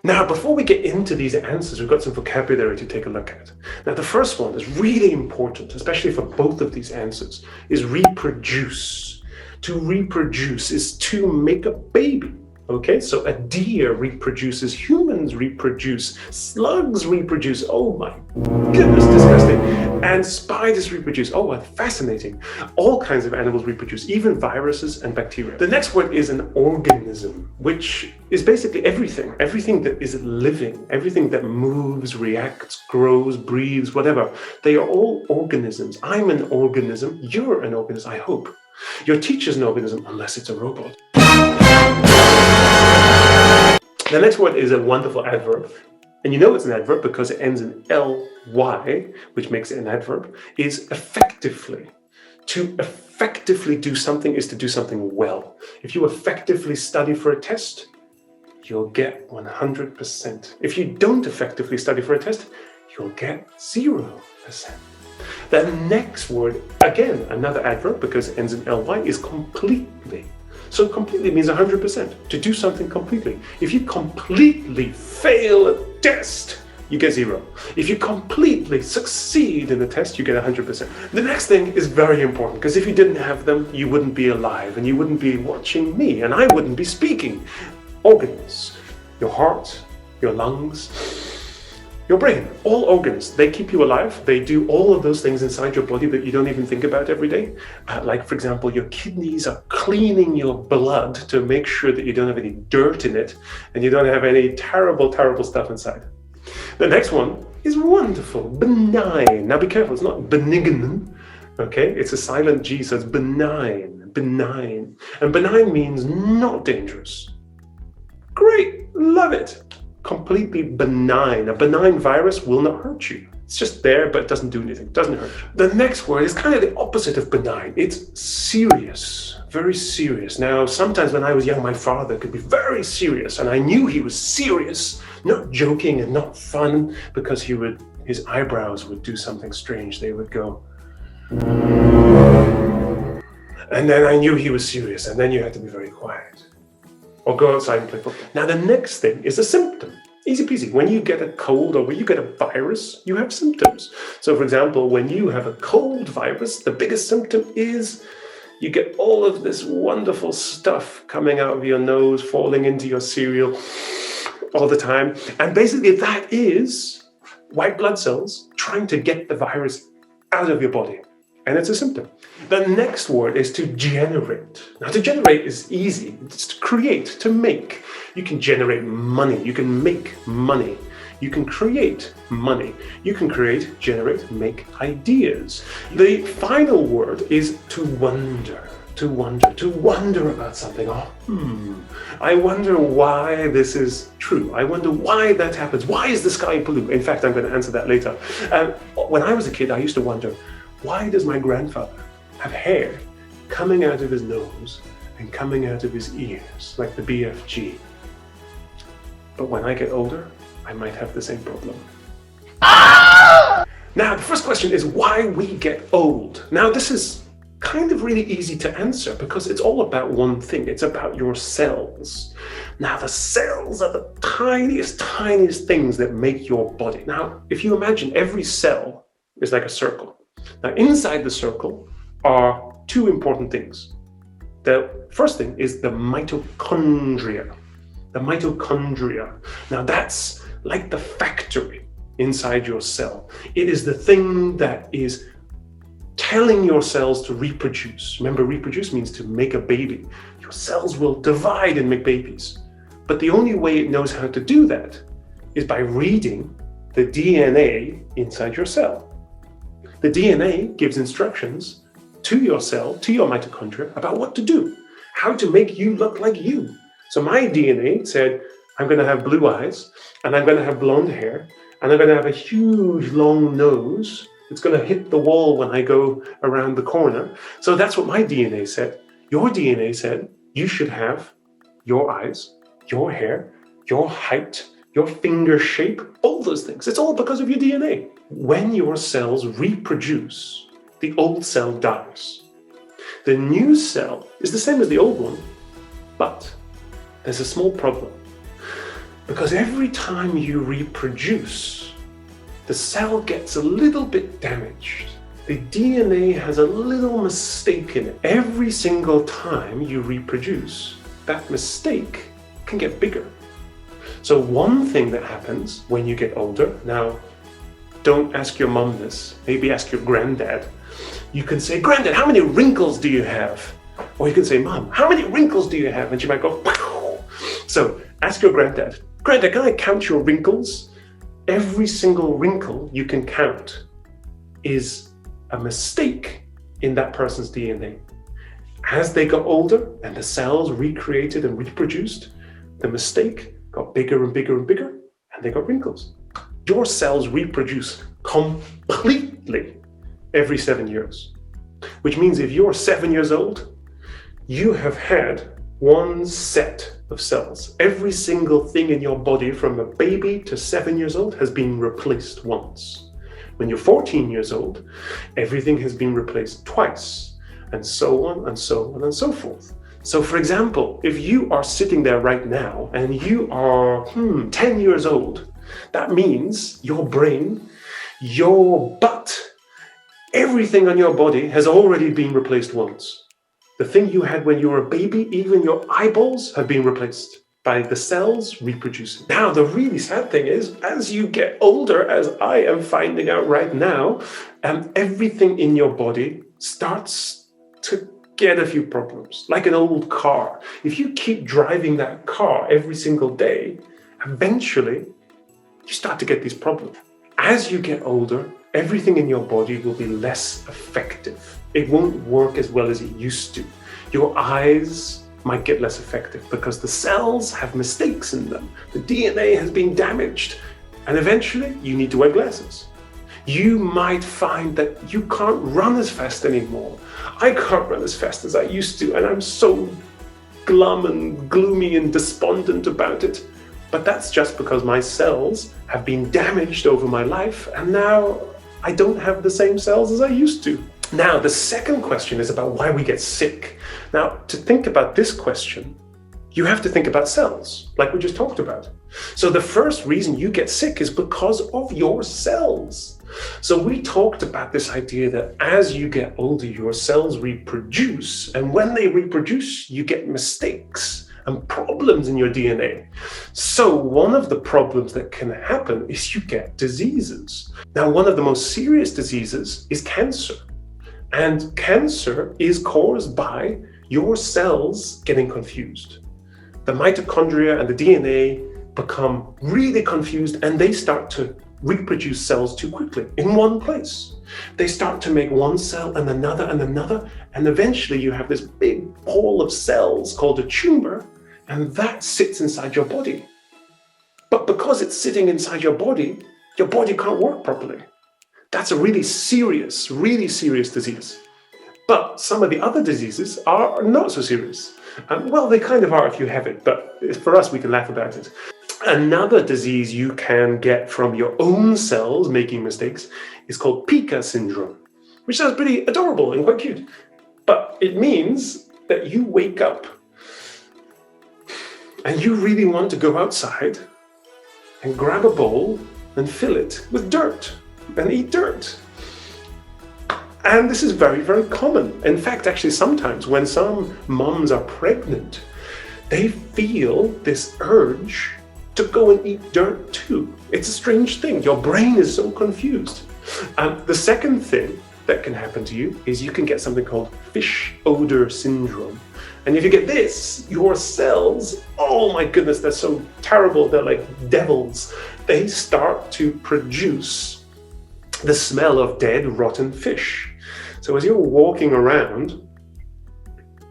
Now, before we get into these answers, we've got some vocabulary to take a look at. Now, the first one is really important, especially for both of these answers, is reproduce. To reproduce is to make a baby. Okay, so a deer reproduces, humans reproduce, slugs reproduce, oh my goodness, disgusting. And spiders reproduce, oh, what fascinating. All kinds of animals reproduce, even viruses and bacteria. The next word is an organism, which is basically everything that is living, everything that moves, reacts, grows, breathes, whatever. They are all organisms. I'm an organism, you're an organism, I hope. Your teacher's an organism, unless it's a robot. The next word is a wonderful adverb, and you know it's an adverb because it ends in ly, which makes it an adverb, is effectively. To effectively do something is to do something well. If you effectively study for a test, you'll get 100%. If you don't effectively study for a test, you'll get 0%. The next word, again, another adverb because it ends in ly, is completely. So completely means 100%, to do something completely. If you completely fail a test, you get 0. If you completely succeed in the test, you get 100%. The next thing is very important, because if you didn't have them, you wouldn't be alive, and you wouldn't be watching me, and I wouldn't be speaking. Organs, your heart, your lungs, your brain, all organs, they keep you alive. They do all of those things inside your body that you don't even think about every day. Like, for example, your kidneys are cleaning your blood to make sure that you don't have any dirt in it and you don't have any terrible, terrible stuff inside. The next one is wonderful, benign. Now be careful, it's not benign, okay? It's a silent G, so it's benign, benign. And benign means not dangerous. Great, love it. Completely benign. A benign virus will not hurt you. It's just there, but it doesn't do anything. It doesn't hurt you. The next word is kind of the opposite of benign. It's serious. Very serious. Now, sometimes when I was young, my father could be very serious, and I knew he was serious, not joking and not fun, because his eyebrows would do something strange. They would go, and then I knew he was serious, and then you had to be very quiet. Or go outside and play football. Now, the next thing is a symptom. Easy peasy. When you get a cold or when you get a virus, you have symptoms. So, for example, when you have a cold virus, the biggest symptom is you get all of this wonderful stuff coming out of your nose, falling into your cereal all the time. And basically, that is white blood cells trying to get the virus out of your body. And it's a symptom. The next word is to generate. Now, to generate is easy. It's to create, to make. You can generate money. You can make money. You can create money. You can create, generate, make ideas. The final word is to wonder. To wonder about something. I wonder why this is true. I wonder why that happens. Why is the sky blue? In fact, I'm going to answer that later. When I was a kid, I used to wonder, why does my grandfather have hair coming out of his nose and coming out of his ears, like the BFG? But when I get older, I might have the same problem. Now, the first question is why we get old. Now, this is kind of really easy to answer because it's all about one thing. It's about your cells. Now, the cells are the tiniest things that make your body. Now, if you imagine every cell is like a circle. Now, inside the circle are two important things. The first thing is the mitochondria. The mitochondria. Now, that's like the factory inside your cell. It is the thing that is telling your cells to reproduce. Remember, reproduce means to make a baby. Your cells will divide and make babies. But the only way it knows how to do that is by reading the DNA inside your cell. The DNA gives instructions to your cell, to your mitochondria, about what to do, how to make you look like you. So my DNA said, I'm going to have blue eyes, and I'm going to have blonde hair, and I'm going to have a huge long nose. It's going to hit the wall when I go around the corner. So that's what my DNA said. Your DNA said, you should have your eyes, your hair, your height, your finger shape, all those things. It's all because of your DNA. When your cells reproduce, the old cell dies. The new cell is the same as the old one, but there's a small problem. Because every time you reproduce, the cell gets a little bit damaged. The DNA has a little mistake in it. Every single time you reproduce, that mistake can get bigger. So one thing that happens when you get older, now don't ask your mum this, maybe ask your granddad. You can say, "Granddad, how many wrinkles do you have?" Or you can say, "Mum, how many wrinkles do you have?" And she might go, "Pow." So ask your granddad, "Granddad, can I count your wrinkles?" Every single wrinkle you can count is a mistake in that person's DNA. As they got older and the cells recreated and reproduced, the mistake got bigger and bigger and bigger, and they got wrinkles. Your cells reproduce completely every 7 years, which means if you're 7 years old, you have had one set of cells. Every single thing in your body from a baby to 7 years old has been replaced once. When you're 14 years old, everything has been replaced twice, and so on and so on and so forth. So for example, if you are sitting there right now and you are 10 years old, that means your brain, your butt, everything on your body has already been replaced once. The thing you had when you were a baby, even your eyeballs, have been replaced by the cells reproducing. Now, the really sad thing is, as you get older, as I am finding out right now, everything in your body starts to get a few problems, like an old car. If you keep driving that car every single day, eventually you start to get these problems. As you get older, everything in your body will be less effective. It won't work as well as it used to. Your eyes might get less effective because the cells have mistakes in them. The DNA has been damaged, and eventually you need to wear glasses. You might find that you can't run as fast anymore. I can't run as fast as I used to, and I'm so glum and gloomy and despondent about it. But that's just because my cells have been damaged over my life, and now I don't have the same cells as I used to. Now, the second question is about why we get sick. Now, to think about this question, you have to think about cells, like we just talked about. So the first reason you get sick is because of your cells. So we talked about this idea that as you get older, your cells reproduce, and when they reproduce, you get mistakes and problems in your DNA. So one of the problems that can happen is you get diseases. Now, one of the most serious diseases is cancer. And cancer is caused by your cells getting confused. The mitochondria and the DNA become really confused, and they start to reproduce cells too quickly in one place. They start to make one cell and another, and eventually you have this big ball of cells called a tumor, and that sits inside your body. But because it's sitting inside your body can't work properly. That's a really serious disease. But some of the other diseases are not so serious. Well, they kind of are if you have it, but for us, we can laugh about it. Another disease you can get from your own cells making mistakes is called Pica syndrome, which sounds pretty adorable and quite cute. But it means that you wake up and you really want to go outside and grab a bowl and fill it with dirt and eat dirt. And this is very, very common. In fact, actually, sometimes when some moms are pregnant, they feel this urge to go and eat dirt too. It's a strange thing. Your brain is so confused. The second thing that can happen to you is you can get something called fish odor syndrome. And if you get this, your cells, oh my goodness, they're so terrible. They're like devils. They start to produce the smell of dead, rotten fish. So as you're walking around,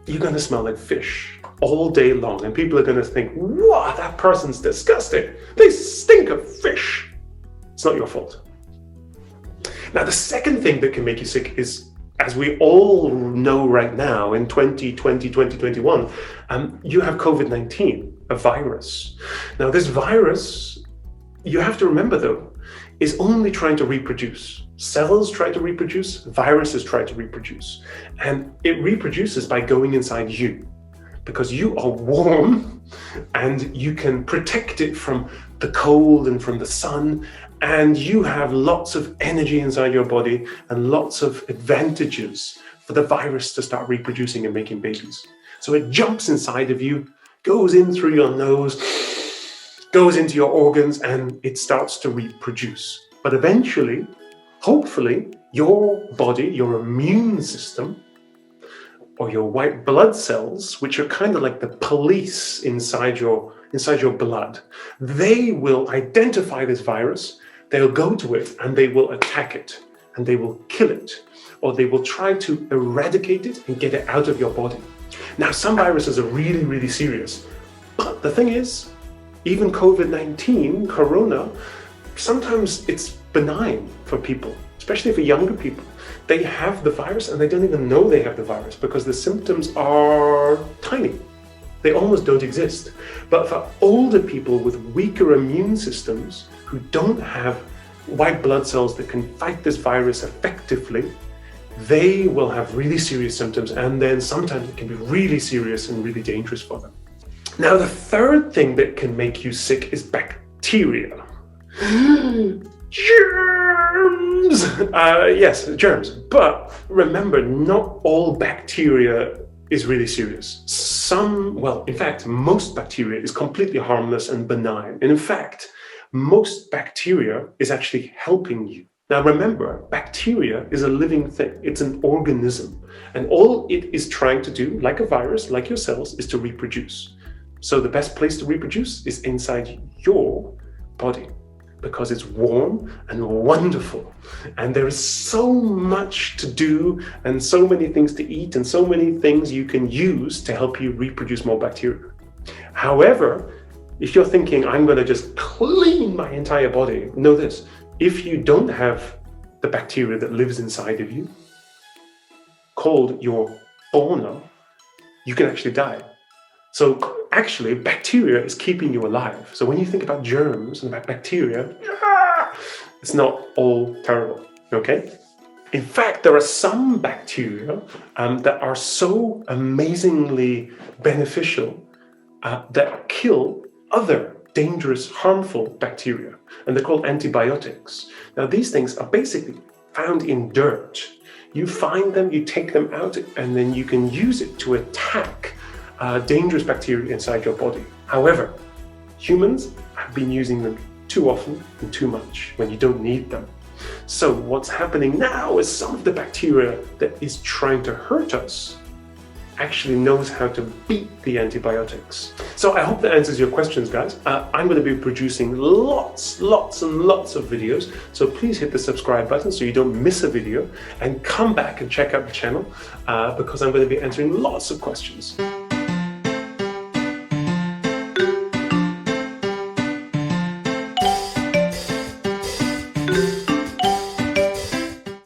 you're going to smell like fish all day long. And people are going to think, wow, that person's disgusting. They stink of fish. It's not your fault. Now, the second thing that can make you sick is, as we all know right now in 2020, 2021, you have COVID-19, a virus. Now, this virus, you have to remember though, is only trying to reproduce. Cells try to reproduce, viruses try to reproduce. And it reproduces by going inside you. because you are warm and you can protect it from the cold and from the sun, and you have lots of energy inside your body and lots of advantages for the virus to start reproducing and making babies. So it jumps inside of you, goes in through your nose, goes into your organs, and it starts to reproduce. But eventually, hopefully, your body, your immune system, or your white blood cells, which are kind of like the police inside your blood, they will identify this virus, they'll go to it, and they will attack it, and they will kill it, or they will try to eradicate it and get it out of your body. Now, some viruses are really, really serious, but the thing is, even COVID-19, Corona, sometimes it's benign for people, especially for younger people. They have the virus and they don't even know they have the virus because the symptoms are tiny. They almost don't exist. But for older people with weaker immune systems who don't have white blood cells that can fight this virus effectively, they will have really serious symptoms, and then sometimes it can be really serious and really dangerous for them. Now, the third thing that can make you sick is bacteria. Germs! Yes, germs. But remember, not all bacteria is really serious. In fact, most bacteria is completely harmless and benign. And in fact, most bacteria is actually helping you. Now remember, bacteria is a living thing. It's an organism. And all it is trying to do, like a virus, like your cells, is to reproduce. So the best place to reproduce is inside your body, because it's warm and wonderful. And there is so much to do and so many things to eat and so many things you can use to help you reproduce more bacteria. However, if you're thinking, I'm going to just clean my entire body, know this. If you don't have the bacteria that lives inside of you, called your fauna, you can actually die. So actually, bacteria is keeping you alive. So when you think about germs and about bacteria, it's not all terrible, okay? In fact, there are some bacteria that are so amazingly beneficial that kill other dangerous, harmful bacteria, and they're called antibiotics. Now, these things are basically found in dirt. You find them, you take them out, and then you can use it to attack dangerous bacteria inside your body. However, humans have been using them too often and too much when you don't need them. So what's happening now is some of the bacteria that is trying to hurt us actually knows how to beat the antibiotics. So I hope that answers your questions, guys. I'm going to be producing lots and lots of videos, so please hit the subscribe button so you don't miss a video, and come back and check out the channel because I'm going to be answering lots of questions.